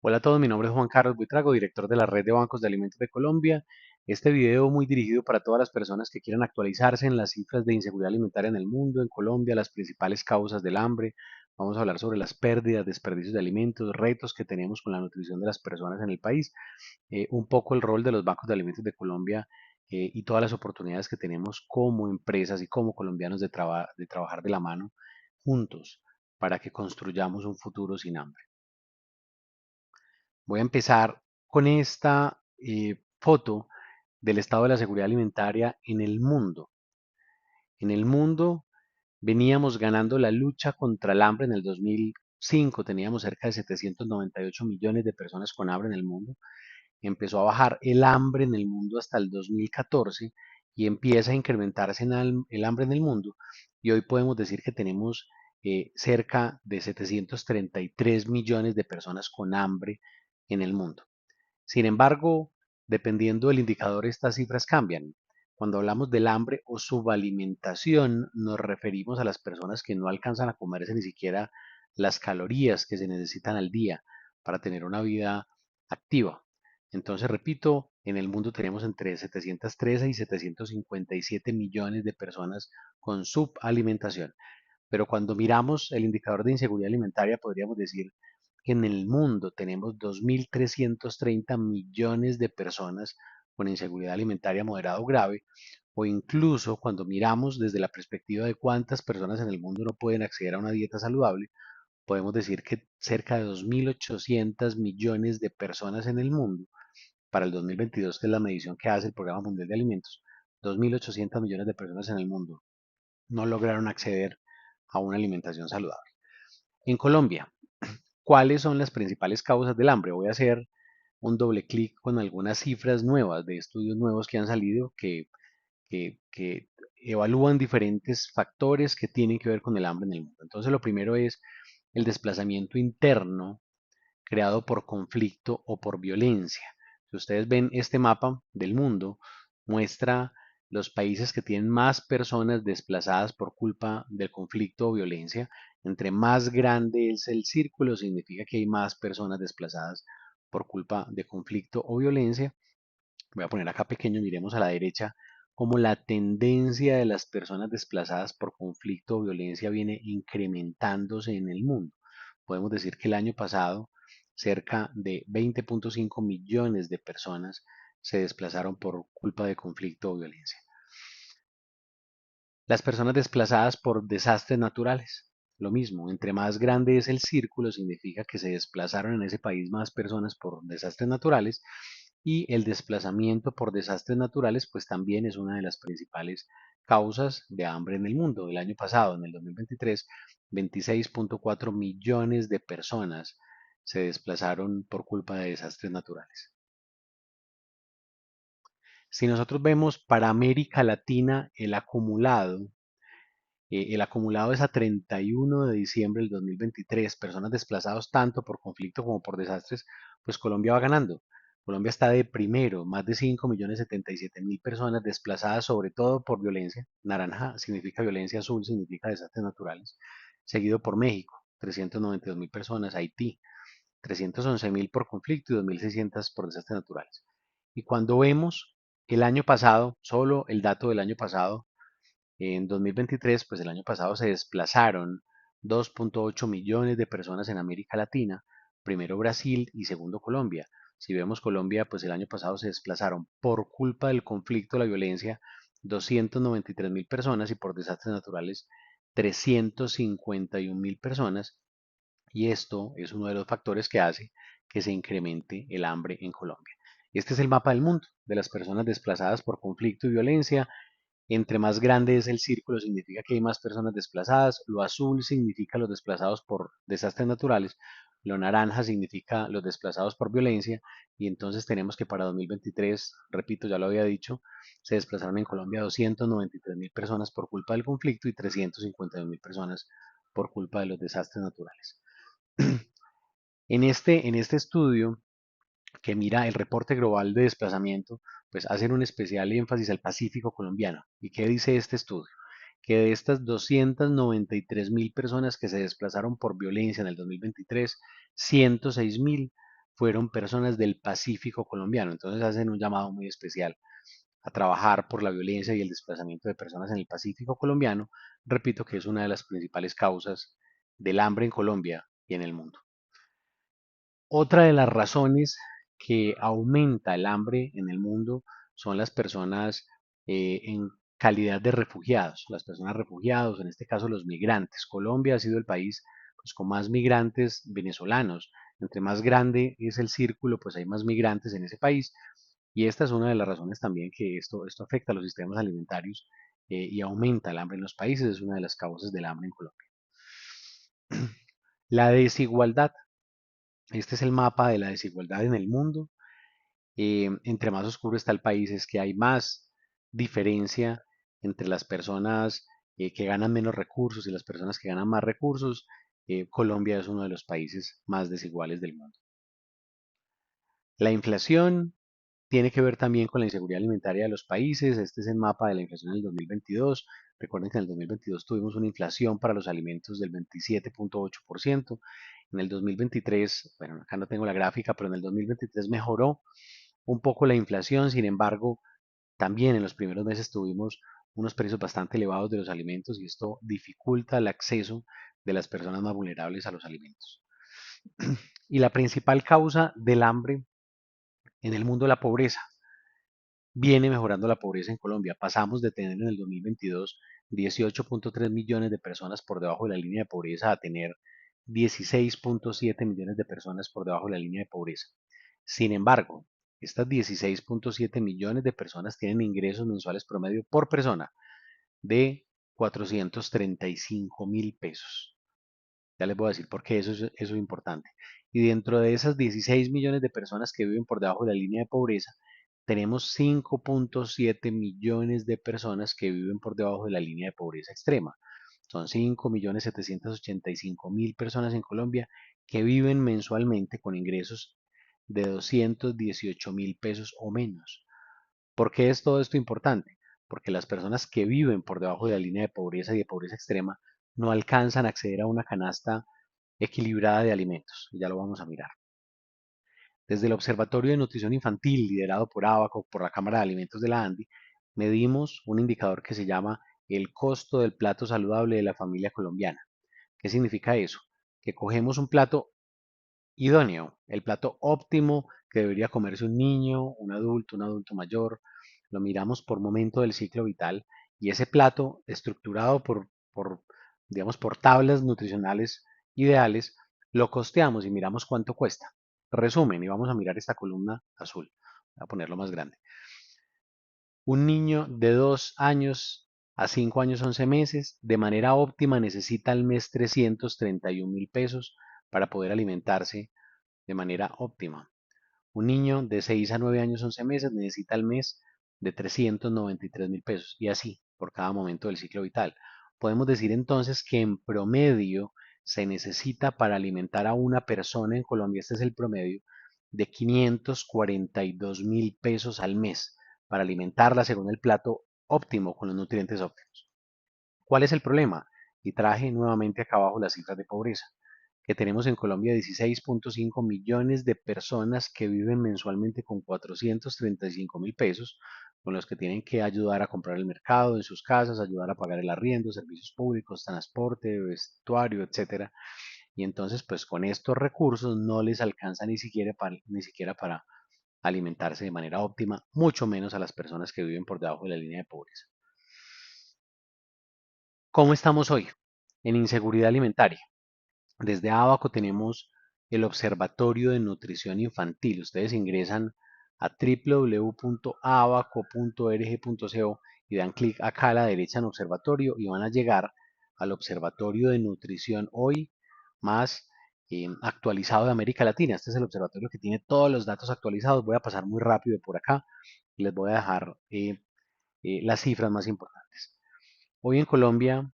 Hola a todos, mi nombre es Juan Carlos Buitrago, director de la Red de Bancos de Alimentos de Colombia. Este video muy dirigido para todas las personas que quieran actualizarse en las cifras de inseguridad alimentaria en el mundo, en Colombia, las principales causas del hambre. Vamos a hablar sobre las pérdidas, desperdicios de alimentos, retos que tenemos con la nutrición de las personas en el país, un poco el rol de los bancos de alimentos de Colombia y todas las oportunidades que tenemos como empresas y como colombianos de trabajar de la mano juntos para que construyamos un futuro sin hambre. Voy a empezar con esta foto del estado de la seguridad alimentaria en el mundo. En el mundo veníamos ganando la lucha contra el hambre en el 2005, teníamos cerca de 798 millones de personas con hambre en el mundo. Empezó a bajar el hambre en el mundo hasta el 2014 y empieza a incrementarse en el hambre en el mundo. Y hoy podemos decir que tenemos cerca de 733 millones de personas con hambre en el mundo. Sin embargo, dependiendo del indicador, estas cifras cambian. Cuando hablamos del hambre o subalimentación, nos referimos a las personas que no alcanzan a comerse ni siquiera las calorías que se necesitan al día para tener una vida activa. Entonces, repito, en el mundo tenemos entre 713 y 757 millones de personas con subalimentación. Pero cuando miramos el indicador de inseguridad alimentaria, podríamos decir que en el mundo tenemos 2.330 millones de personas con inseguridad alimentaria moderada o grave, o incluso cuando miramos desde la perspectiva de cuántas personas en el mundo no pueden acceder a una dieta saludable, podemos decir que cerca de 2.800 millones de personas en el mundo, para el 2022, que es la medición que hace el Programa Mundial de Alimentos, 2.800 millones de personas en el mundo no lograron acceder a una alimentación saludable. En Colombia, ¿cuáles son las principales causas del hambre? Voy a hacer un doble clic con algunas cifras nuevas de estudios nuevos que han salido que evalúan diferentes factores que tienen que ver con el hambre en el mundo. Entonces, lo primero es el desplazamiento interno creado por conflicto o por violencia. Si ustedes ven este mapa del mundo, muestra los países que tienen más personas desplazadas por culpa del conflicto o violencia. Entre más grande es el círculo, significa que hay más personas desplazadas por culpa de conflicto o violencia. Voy a poner acá pequeño, miremos a la derecha cómo la tendencia de las personas desplazadas por conflicto o violencia viene incrementándose en el mundo. Podemos decir que el año pasado cerca de 20.5 millones de personas se desplazaron por culpa de conflicto o violencia. Las personas desplazadas por desastres naturales. Lo mismo, entre más grande es el círculo, significa que se desplazaron en ese país más personas por desastres naturales y el desplazamiento por desastres naturales pues también es una de las principales causas de hambre en el mundo. El año pasado, en el 2023, 26.4 millones de personas se desplazaron por culpa de desastres naturales. Si nosotros vemos para América Latina el acumulado es a 31 de diciembre del 2023, personas desplazadas tanto por conflicto como por desastres, pues Colombia va ganando. Colombia está de primero, más de 5.077.000 personas desplazadas sobre todo por violencia. Naranja significa violencia, azul significa desastres naturales. Seguido por México, 392.000 personas, Haití, 311.000 por conflicto y 2.600 por desastres naturales. Y cuando vemos el año pasado, solo el dato del año pasado, en 2023, pues el año pasado se desplazaron 2.8 millones de personas en América Latina, primero Brasil y segundo Colombia. Si vemos Colombia, pues el año pasado se desplazaron por culpa del conflicto, la violencia, 293.000 personas y por desastres naturales 351.000 personas. Y esto es uno de los factores que hace que se incremente el hambre en Colombia. Este es el mapa del mundo de las personas desplazadas por conflicto y violencia. Entre más grande es el círculo, significa que hay más personas desplazadas. Lo azul significa los desplazados por desastres naturales. Lo naranja significa los desplazados por violencia. Y entonces tenemos que para 2023, repito, ya lo había dicho, se desplazaron en Colombia 293.000 personas por culpa del conflicto y 351.000 personas por culpa de los desastres naturales. En este estudio que mira el reporte global de desplazamiento, pues hacen un especial énfasis al Pacífico colombiano. ¿Y qué dice este estudio? Que de estas 293.000 personas que se desplazaron por violencia en el 2023, 106.000 fueron personas del Pacífico colombiano. Entonces hacen un llamado muy especial a trabajar por la violencia y el desplazamiento de personas en el Pacífico colombiano. Repito que es una de las principales causas del hambre en Colombia y en el mundo. Otra de las razones que aumenta el hambre en el mundo son las personas en calidad de refugiados, las personas refugiados, en este caso los migrantes. Colombia ha sido el país pues, con más migrantes venezolanos. Entre más grande es el círculo, pues hay más migrantes en ese país. Y esta es una de las razones también que esto afecta a los sistemas alimentarios y aumenta el hambre en los países. Es una de las causas del hambre en Colombia. La desigualdad. Este es el mapa de la desigualdad en el mundo. Entre más oscuro está el país, es que hay más diferencia entre las personas que ganan menos recursos y las personas que ganan más recursos. Colombia es uno de los países más desiguales del mundo. La inflación tiene que ver también con la inseguridad alimentaria de los países. Este es el mapa de la inflación en el 2022. Recuerden que en el 2022 tuvimos una inflación para los alimentos del 27.8%. En el 2023, bueno, acá no tengo la gráfica, pero en el 2023 mejoró un poco la inflación. Sin embargo, también en los primeros meses tuvimos unos precios bastante elevados de los alimentos y esto dificulta el acceso de las personas más vulnerables a los alimentos. Y la principal causa del hambre en el mundo es la pobreza. Viene mejorando la pobreza en Colombia. Pasamos de tener en el 2022 18.3 millones de personas por debajo de la línea de pobreza a tener 16.7 millones de personas por debajo de la línea de pobreza. Sin embargo, estas 16.7 millones de personas tienen ingresos mensuales promedio por persona de 435.000 pesos. Ya les voy a decir por qué eso es importante. Y dentro de esas 16 millones de personas que viven por debajo de la línea de pobreza, tenemos 5.7 millones de personas que viven por debajo de la línea de pobreza extrema. Son 5.785.000 personas en Colombia que viven mensualmente con ingresos de 218.000 pesos o menos. ¿Por qué es todo esto importante? Porque las personas que viven por debajo de la línea de pobreza y de pobreza extrema no alcanzan a acceder a una canasta equilibrada de alimentos. Ya lo vamos a mirar. Desde el Observatorio de Nutrición Infantil, liderado por ABACO, por la Cámara de Alimentos de la ANDI, medimos un indicador que se llama el costo del plato saludable de la familia colombiana. ¿Qué significa eso? Que cogemos un plato idóneo, el plato óptimo que debería comerse un niño, un adulto mayor, lo miramos por momento del ciclo vital y ese plato estructurado digamos, por tablas nutricionales ideales, lo costeamos y miramos cuánto cuesta. Resumen, y vamos a mirar esta columna azul. Voy a ponerlo más grande. Un niño de 2 años a 5 años 11 meses, de manera óptima, necesita al mes 331.000 pesos para poder alimentarse de manera óptima. Un niño de 6 a 9 años 11 meses necesita al mes de 393.000 pesos y así por cada momento del ciclo vital. Podemos decir entonces que en promedio se necesita para alimentar a una persona en Colombia, este es el promedio, de 542.000 pesos al mes para alimentarla según el plato óptimo con los nutrientes óptimos. ¿Cuál es el problema? Y traje nuevamente acá abajo las cifras de pobreza, que tenemos en Colombia 16.5 millones de personas que viven mensualmente con 435.000 pesos, con los que tienen que ayudar a comprar el mercado en sus casas, ayudar a pagar el arriendo, servicios públicos, transporte, vestuario, etcétera. Y entonces, pues con estos recursos no les alcanza ni siquiera para alimentarse de manera óptima, mucho menos a las personas que viven por debajo de la línea de pobreza. ¿Cómo estamos hoy en inseguridad alimentaria? Desde Abaco tenemos el Observatorio de Nutrición Infantil. Ustedes ingresan a www.abaco.org.co y dan clic acá a la derecha en Observatorio y van a llegar al Observatorio de Nutrición hoy más actualizado de América Latina. Este es el observatorio que tiene todos los datos actualizados. Voy a pasar muy rápido por acá y les voy a dejar las cifras más importantes. Hoy en Colombia,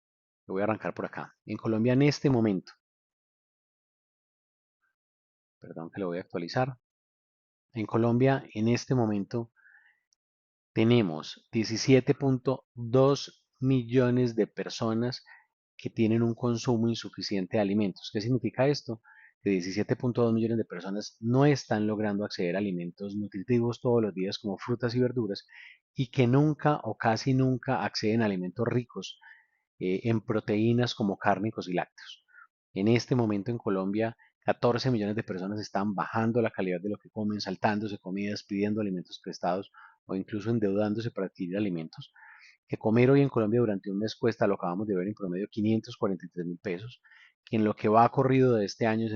lo voy a arrancar por acá. En Colombia en este momento, perdón que lo voy a actualizar. En Colombia en este momento tenemos 17.2 millones de personas que tienen un consumo insuficiente de alimentos. ¿Qué significa esto? que 17.2 millones de personas no están logrando acceder a alimentos nutritivos todos los días como frutas y verduras y que nunca o casi nunca acceden a alimentos ricos en proteínas como cárnicos y lácteos. En este momento en Colombia, 14 millones de personas están bajando la calidad de lo que comen, saltándose comidas, pidiendo alimentos prestados o incluso endeudándose para adquirir alimentos. Que comer hoy en Colombia durante un mes cuesta, lo acabamos de ver, en promedio 543.000 pesos, que en lo que va corrido de este año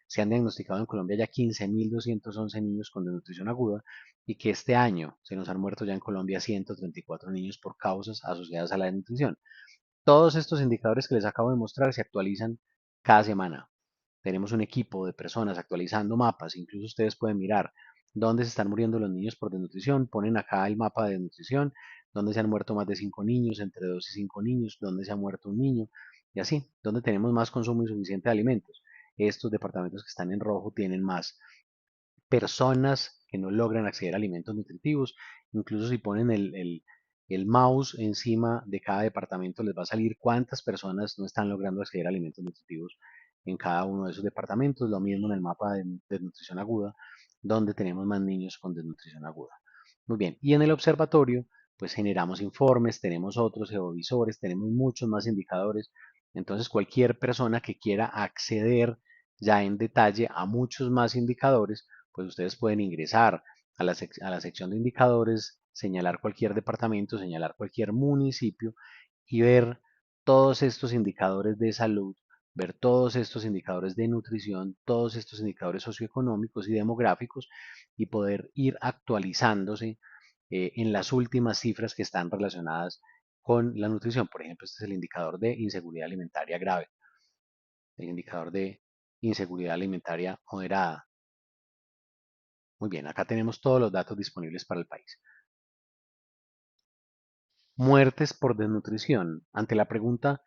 se han diagnosticado en Colombia ya 15.211 niños con desnutrición aguda y que este año se nos han muerto ya en Colombia 134 niños por causas asociadas a la desnutrición. Todos estos indicadores que les acabo de mostrar se actualizan cada semana. Tenemos un equipo de personas actualizando mapas, incluso ustedes pueden mirar dónde se están muriendo los niños por desnutrición, ponen acá el mapa de desnutrición, dónde se han muerto más de 5 niños, entre 2 y 5 niños, dónde se ha muerto un niño, y así, dónde tenemos más consumo insuficiente de alimentos. Estos departamentos que están en rojo tienen más personas que no logran acceder a alimentos nutritivos. Incluso si ponen el mouse encima de cada departamento, les va a salir cuántas personas no están logrando acceder a alimentos nutritivos en cada uno de esos departamentos. Lo mismo en el mapa de desnutrición aguda, donde tenemos más niños con desnutrición aguda. Muy bien, y en el observatorio, pues generamos informes, tenemos otros geovisores, tenemos muchos más indicadores. Entonces, cualquier persona que quiera acceder ya en detalle a muchos más indicadores, pues ustedes pueden ingresar a la sección de indicadores, señalar cualquier departamento, señalar cualquier municipio y ver todos estos indicadores de salud, ver todos estos indicadores de nutrición, todos estos indicadores socioeconómicos y demográficos y poder ir actualizándose en las últimas cifras que están relacionadas con la nutrición. Por ejemplo, este es el indicador de inseguridad alimentaria grave, el indicador de inseguridad alimentaria moderada. Muy bien, acá tenemos todos los datos disponibles para el país. Muertes por desnutrición. Ante la pregunta,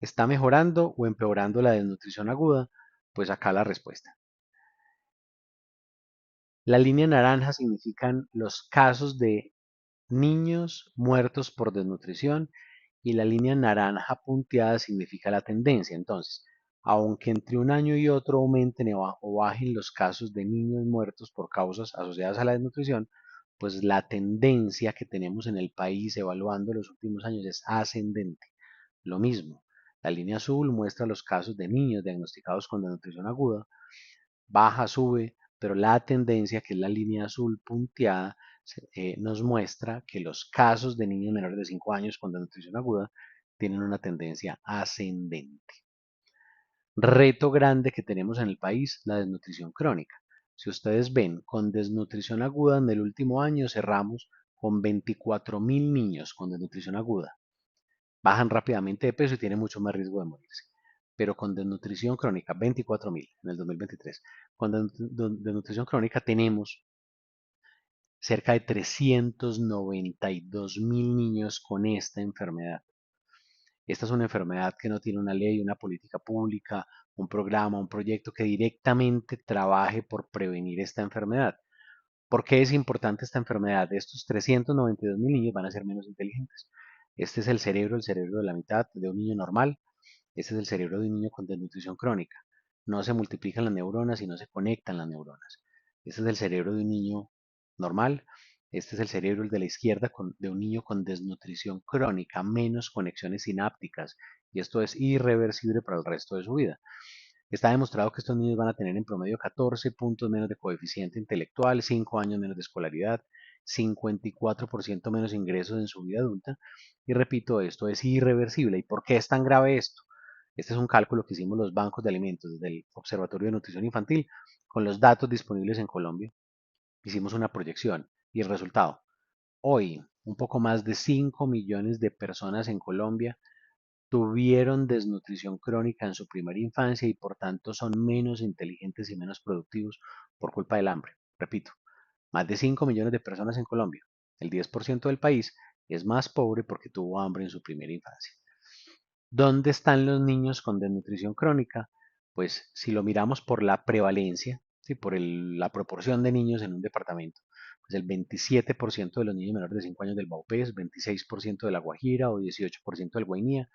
¿está mejorando o empeorando la desnutrición aguda? Pues acá la respuesta. La línea naranja significan los casos de niños muertos por desnutrición y la línea naranja punteada significa la tendencia. Entonces, aunque entre un año y otro aumenten o bajen los casos de niños muertos por causas asociadas a la desnutrición, pues la tendencia que tenemos en el país evaluando los últimos años es ascendente. Lo mismo, la línea azul muestra los casos de niños diagnosticados con desnutrición aguda, baja, sube, pero la tendencia, que es la línea azul punteada, nos muestra que los casos de niños menores de 5 años con desnutrición aguda tienen una tendencia ascendente. Reto grande que tenemos en el país, la desnutrición crónica. Si ustedes ven, con desnutrición aguda en el último año cerramos con 24.000 niños con desnutrición aguda. Bajan rápidamente de peso y tienen mucho más riesgo de morirse. Pero con desnutrición crónica, 24.000 en el 2023. Con desnutrición crónica tenemos cerca de 392.000 niños con esta enfermedad. Esta es una enfermedad que no tiene una ley, una política pública, un programa, un proyecto que directamente trabaje por prevenir esta enfermedad. ¿Por qué es importante esta enfermedad? De estos 392.000 niños van a ser menos inteligentes. Este es el cerebro de la mitad de un niño normal. Este es el cerebro de un niño con desnutrición crónica. No se multiplican las neuronas y no se conectan las neuronas. Este es el cerebro de un niño normal. Este es el cerebro, el de la izquierda, de un niño con desnutrición crónica, menos conexiones sinápticas. Y esto es irreversible para el resto de su vida. Está demostrado que estos niños van a tener en promedio 14 puntos menos de coeficiente intelectual, 5 años menos de escolaridad, 54% menos ingresos en su vida adulta. Y repito, esto es irreversible. ¿Y por qué es tan grave esto? Este es un cálculo que hicimos los bancos de alimentos desde el Observatorio de Nutrición Infantil con los datos disponibles en Colombia. Hicimos una proyección y el resultado. Hoy, un poco más de 5 millones de personas en Colombia tuvieron desnutrición crónica en su primera infancia y por tanto son menos inteligentes y menos productivos por culpa del hambre. Repito, más de 5 millones de personas en Colombia. El 10% del país es más pobre porque tuvo hambre en su primera infancia. ¿Dónde están los niños con desnutrición crónica? Pues si lo miramos por la prevalencia, ¿sí? Por la proporción de niños en un departamento, pues el 27% de los niños menores de 5 años del Baupés, 26% de La Guajira o 18% del Guainía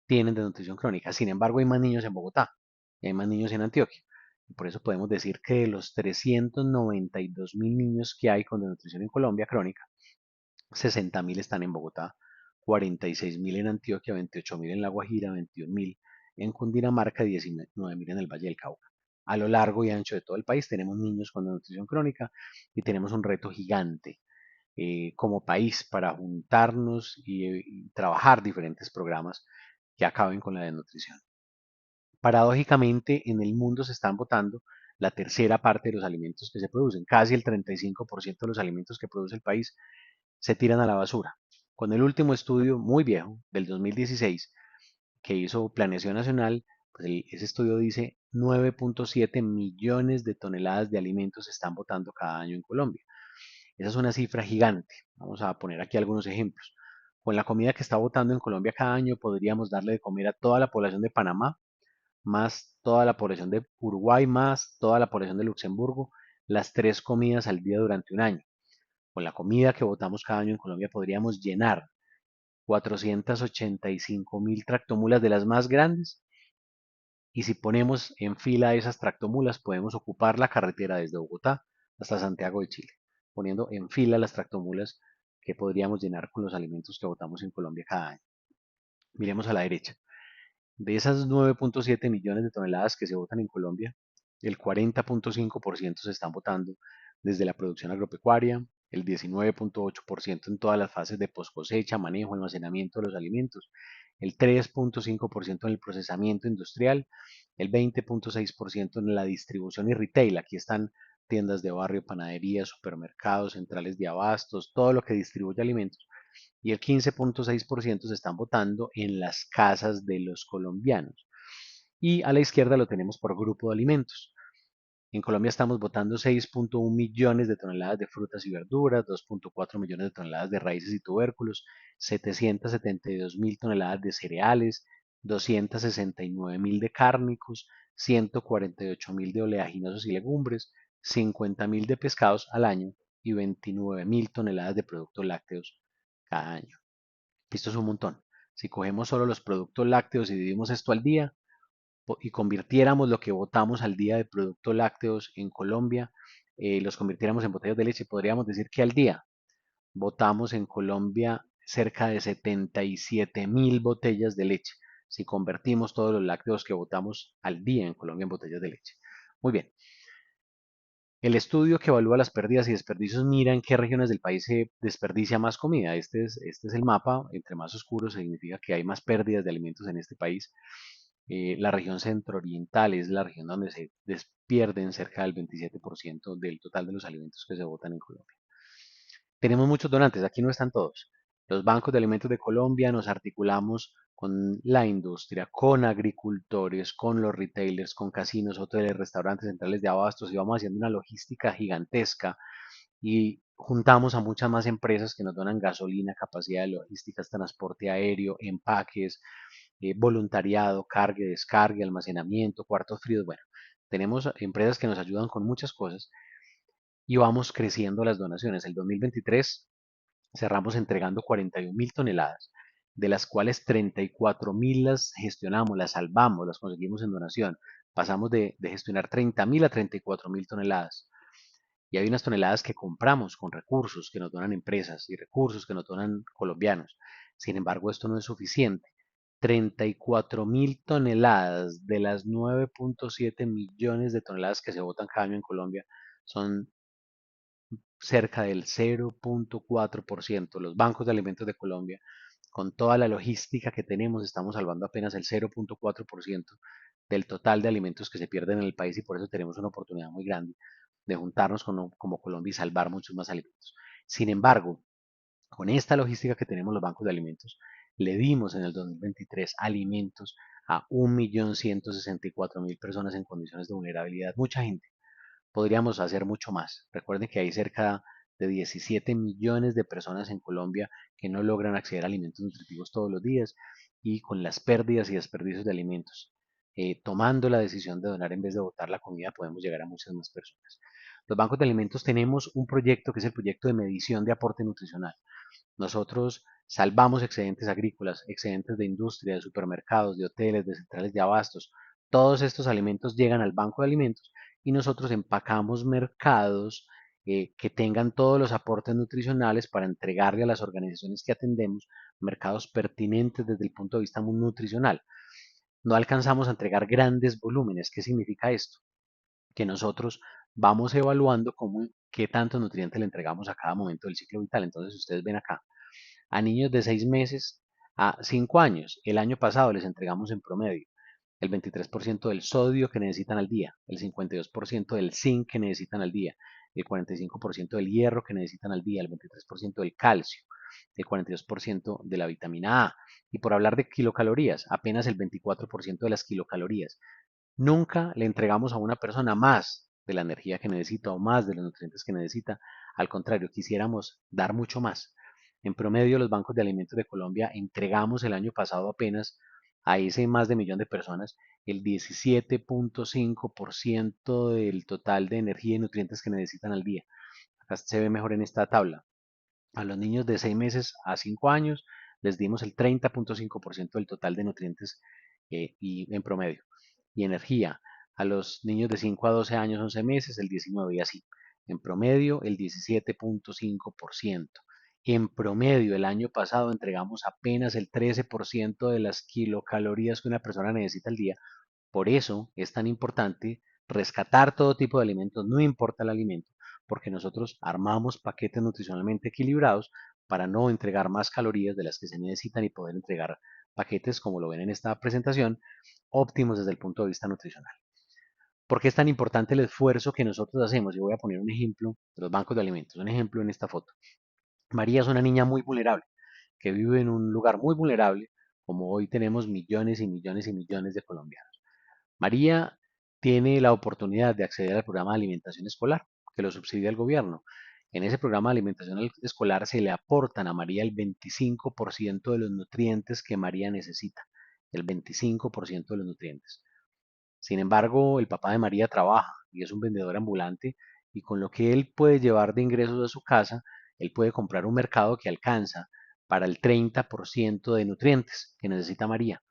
tienen desnutrición crónica. Sin embargo, hay más niños en Bogotá y hay más niños en Antioquia. Y por eso podemos decir que de los 392.000 niños que hay con desnutrición en Colombia crónica, 60.000 están en Bogotá, 46.000 en Antioquia, 28.000 en La Guajira, 21.000 en Cundinamarca, 19.000 en el Valle del Cauca. A lo largo y ancho de todo el país tenemos niños con desnutrición crónica y tenemos un reto gigante como país para juntarnos y trabajar diferentes programas que acaben con la desnutrición. Paradójicamente, en el mundo se están botando la tercera parte de los alimentos que se producen. Casi el 35% de los alimentos que produce el país se tiran a la basura. Con el último estudio muy viejo, del 2016, que hizo Planeación Nacional, pues ese estudio dice 9.7 millones de toneladas de alimentos se están botando cada año en Colombia. Esa es una cifra gigante. Vamos a poner aquí algunos ejemplos. Con la comida que está botando en Colombia cada año, podríamos darle de comer a toda la población de Panamá, más toda la población de Uruguay, más toda la población de Luxemburgo, las tres comidas al día durante un año. Con la comida que botamos cada año en Colombia podríamos llenar 485.000 tractomulas de las más grandes y si ponemos en fila esas tractomulas podemos ocupar la carretera desde Bogotá hasta Santiago de Chile, poniendo en fila las tractomulas que podríamos llenar con los alimentos que botamos en Colombia cada año. Miremos a la derecha. De esas 9.7 millones de toneladas que se botan en Colombia, el 40.5% se están botando desde la producción agropecuaria, el 19.8% en todas las fases de post cosecha, manejo, almacenamiento de los alimentos, el 3.5% en el procesamiento industrial, el 20.6% en la distribución y retail. Aquí están tiendas de barrio, panaderías, supermercados, centrales de abastos, todo lo que distribuye alimentos y el 15.6% se están votando en las casas de los colombianos. Y a la izquierda lo tenemos por grupo de alimentos. En Colombia estamos votando 6.1 millones de toneladas de frutas y verduras, 2.4 millones de toneladas de raíces y tubérculos, 772.000 toneladas de cereales, 269.000 de cárnicos, 148.000 de oleaginosos y legumbres, 50.000 de pescados al año y 29.000 toneladas de productos lácteos cada año. Esto es un montón. Si cogemos solo los productos lácteos y dividimos esto al día y convirtiéramos lo que botamos al día de productos lácteos en Colombia, los convirtiéramos en botellas de leche, podríamos decir que al día botamos en Colombia cerca de 77.000 botellas de leche. Si convertimos todos los lácteos que botamos al día en Colombia en botellas de leche. Muy bien. El estudio que evalúa las pérdidas y desperdicios mira en qué regiones del país se desperdicia más comida. Este es el mapa. Entre más oscuro significa que hay más pérdidas de alimentos en este país. La región centro-oriental es la región donde se pierden cerca del 27% del total de los alimentos que se botan en Colombia. Tenemos muchos donantes, aquí no están todos. Los bancos de alimentos de Colombia nos articulamos con la industria, con agricultores, con los retailers, con casinos, hoteles, restaurantes, centrales de abastos y vamos haciendo una logística gigantesca y juntamos a muchas más empresas que nos donan gasolina, capacidad de logísticas, transporte aéreo, empaques, voluntariado, cargue, descargue, almacenamiento, cuartos fríos. Bueno, tenemos empresas que nos ayudan con muchas cosas y vamos creciendo las donaciones. El 2023 cerramos entregando 41.000 toneladas, de las cuales 34.000 las gestionamos, las salvamos, las conseguimos en donación. Pasamos de gestionar 30.000 a 34.000 toneladas. Y hay unas toneladas que compramos con recursos que nos donan empresas y recursos que nos donan colombianos. Sin embargo, esto no es suficiente. 34.000 toneladas de las 9.7 millones de toneladas que se botan cada año en Colombia son cerca del 0.4%. Los bancos de alimentos de Colombia, con toda la logística que tenemos, estamos salvando apenas el 0.4% del total de alimentos que se pierden en el país y por eso tenemos una oportunidad muy grande de juntarnos como Colombia y salvar muchos más alimentos. Sin embargo, con esta logística que tenemos los bancos de alimentos, le dimos en el 2023 alimentos a 1.164.000 personas en condiciones de vulnerabilidad. Mucha gente. Podríamos hacer mucho más. Recuerden que hay cerca de 17 millones de personas en Colombia que no logran acceder a alimentos nutritivos todos los días y con las pérdidas y desperdicios de alimentos, tomando la decisión de donar en vez de botar la comida, podemos llegar a muchas más personas. Los bancos de alimentos tenemos un proyecto que es el proyecto de medición de aporte nutricional. Nosotros salvamos excedentes agrícolas, excedentes de industria, de supermercados, de hoteles, de centrales de abastos, Todos estos alimentos llegan al banco de alimentos y nosotros empacamos mercados que tengan todos los aportes nutricionales para entregarle a las organizaciones que atendemos mercados pertinentes desde el punto de vista nutricional. No alcanzamos a entregar grandes volúmenes. ¿Qué significa esto? Que nosotros vamos evaluando qué tanto nutriente le entregamos a cada momento del ciclo vital. Entonces, ustedes ven acá, a niños de 6 meses a 5 años, el año pasado les entregamos en promedio el 23% del sodio que necesitan al día, el 52% del zinc que necesitan al día, el 45% del hierro que necesitan al día, el 23% del calcio, el 42% de la vitamina A. Y por hablar de kilocalorías, apenas el 24% de las kilocalorías. Nunca le entregamos a una persona más de la energía que necesita o más de los nutrientes que necesita. Al contrario, quisiéramos dar mucho más. En promedio, los bancos de alimentos de Colombia entregamos el año pasado apenas a ese más de millón de personas el 17.5% del total de energía y nutrientes que necesitan al día. Acá se ve mejor en esta tabla. A los niños de 6 meses a 5 años les dimos el 30.5% del total de nutrientes y en promedio. Y energía, a los niños de 5 a 12 años, 11 meses, el 19 y así. En promedio, el 17.5%. En promedio, el año pasado entregamos apenas el 13% de las kilocalorías que una persona necesita al día. Por eso es tan importante rescatar todo tipo de alimentos, no importa el alimento, porque nosotros armamos paquetes nutricionalmente equilibrados para no entregar más calorías de las que se necesitan y poder entregar paquetes, como lo ven en esta presentación, óptimos desde el punto de vista nutricional. ¿Por qué es tan importante el esfuerzo que nosotros hacemos? Yo voy a poner un ejemplo de los bancos de alimentos, un ejemplo en esta foto. María es una niña muy vulnerable, que vive en un lugar muy vulnerable, como hoy tenemos millones y millones y millones de colombianos. María tiene la oportunidad de acceder al programa de alimentación escolar, que lo subsidia el gobierno. En ese programa de alimentación escolar se le aportan a María el 25% de los nutrientes que María necesita. El 25% de los nutrientes. Sin embargo, el papá de María trabaja y es un vendedor ambulante y con lo que él puede llevar de ingresos a su casa, él puede comprar un mercado que alcanza para el 30% de nutrientes que necesita María.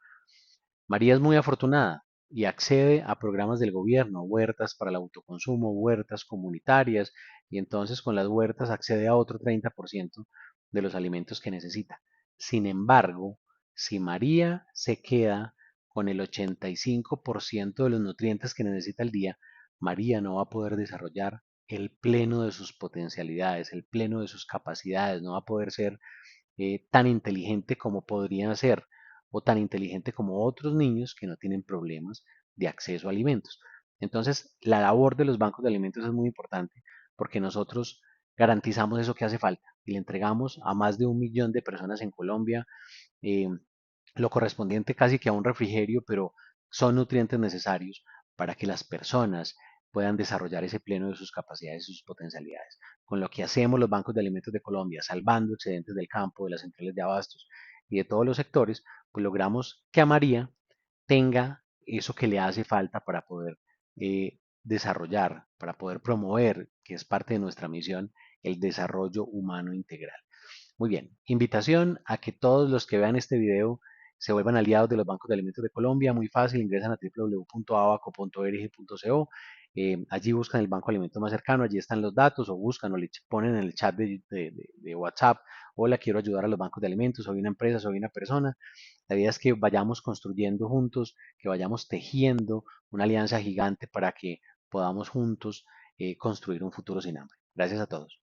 María es muy afortunada y accede a programas del gobierno, huertas para el autoconsumo, huertas comunitarias, y entonces con las huertas accede a otro 30% de los alimentos que necesita. Sin embargo, si María se queda con el 85% de los nutrientes que necesita al día, María no va a poder desarrollar el pleno de sus potencialidades, el pleno de sus capacidades, no va a poder ser tan inteligente como podrían ser o tan inteligente como otros niños que no tienen problemas de acceso a alimentos. Entonces, la labor de los bancos de alimentos es muy importante porque nosotros garantizamos eso que hace falta y le entregamos a más de 1 millón de personas en Colombia eh, lo correspondiente casi que a un refrigerio, pero son nutrientes necesarios para que las personas puedan desarrollar ese pleno de sus capacidades y sus potencialidades. Con lo que hacemos los bancos de alimentos de Colombia, salvando excedentes del campo, de las centrales de abastos y de todos los sectores, pues logramos que a María tenga eso que le hace falta para poder desarrollar, para poder promover, que es parte de nuestra misión, el desarrollo humano integral. Muy bien, invitación a que todos los que vean este video se vuelvan aliados de los bancos de alimentos de Colombia. Muy fácil, ingresan a www.abaco.org.co. Allí buscan el banco de alimentos más cercano, allí están los datos, o buscan o le ponen en el chat de WhatsApp: hola, quiero ayudar a los bancos de alimentos, soy una empresa, soy una persona. La idea es que vayamos construyendo juntos, que vayamos tejiendo una alianza gigante para que podamos juntos construir un futuro sin hambre. Gracias a todos.